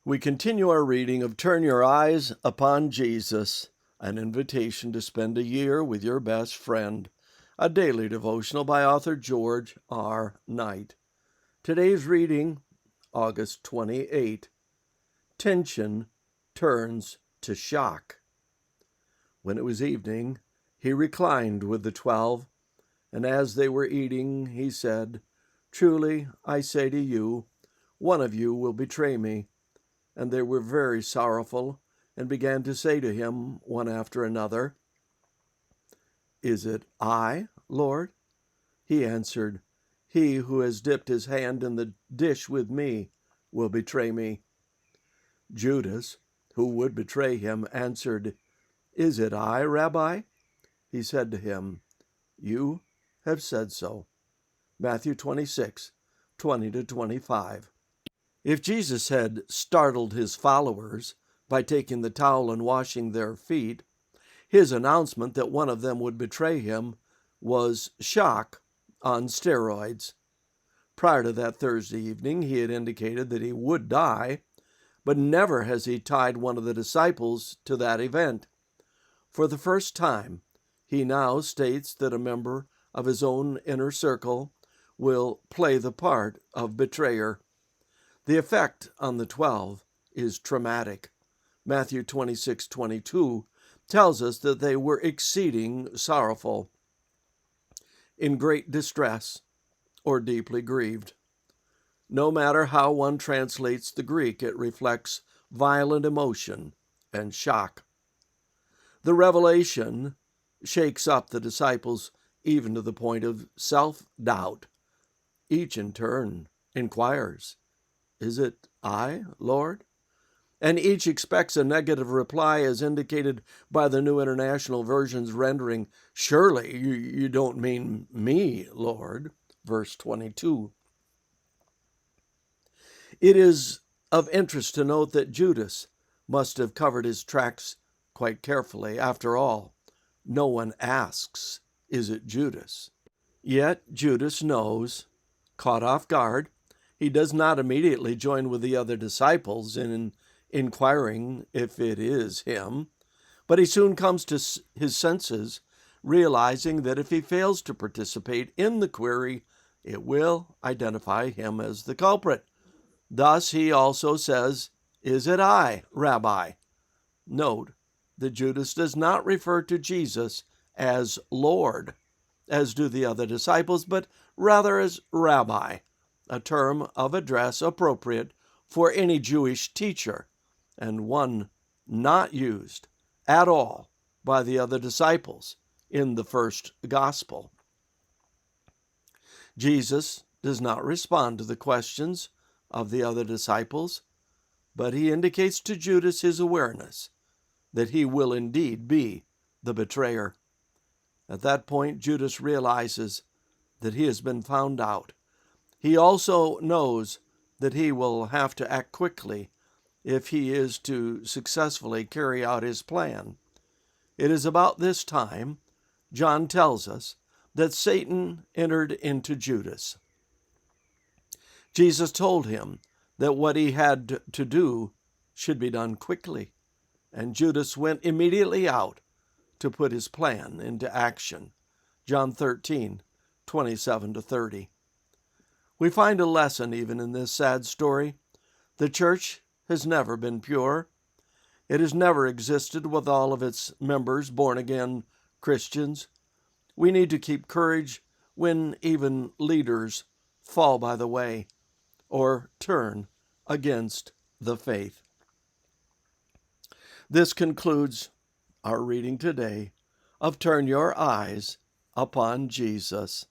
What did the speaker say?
We continue our reading of Turn Your Eyes Upon Jesus, an invitation to spend a year with your best friend, a daily devotional by author George R. Knight. Today's reading, August 28. Tension turns to shock. When it was evening, he reclined with the 12, and as they were eating, he said, "Truly, I say to you, one of you will betray me." And they were very sorrowful, and began to say to him one after another, "Is it I, Lord?" He answered, "He who has dipped his hand in the dish with me will betray me." Judas, who would betray him, answered, "Is it I, Rabbi?" He said to him, "You have said so." Matthew 26, 20-25. If Jesus had startled his followers by taking the towel and washing their feet, his announcement that one of them would betray him was shock on steroids. Prior to that Thursday evening, he had indicated that he would die, but never has he tied one of the disciples to that event. For the first time, he now states that a member of his own inner circle will play the part of betrayer. The effect on the 12 is traumatic. Matthew 26:22 tells us that they were exceeding sorrowful, in great distress, or deeply grieved. No matter how one translates the Greek, it reflects violent emotion and shock. The revelation shakes up the disciples even to the point of self-doubt. Each in turn inquires, "Is it I, Lord?" And each expects a negative reply as indicated by the New International Version's rendering, "Surely you don't mean me, Lord," verse 22. It is of interest to note that Judas must have covered his tracks quite carefully. After all, no one asks, "Is it Judas?" Yet Judas knows. Caught off guard, he does not immediately join with the other disciples in inquiring if it is him, but he soon comes to his senses, realizing that if he fails to participate in the query, it will identify him as the culprit. Thus he also says, "Is it I, Rabbi?" Note that Judas does not refer to Jesus as Lord, as do the other disciples, but rather as Rabbi, a term of address appropriate for any Jewish teacher, and one not used at all by the other disciples in the first gospel. Jesus does not respond to the questions of the other disciples, but he indicates to Judas his awareness that he will indeed be the betrayer. At that point, Judas realizes that he has been found out. He also knows that he will have to act quickly if he is to successfully carry out his plan. It is about this time, John tells us, that Satan entered into Judas. Jesus told him that what he had to do should be done quickly, and Judas went immediately out to put his plan into action. John 13:27-30. We find a lesson even in this sad story. The church has never been pure. It has never existed with all of its members born-again Christians. We need to keep courage when even leaders fall by the way or turn against the faith. This concludes our reading today of Turn Your Eyes Upon Jesus.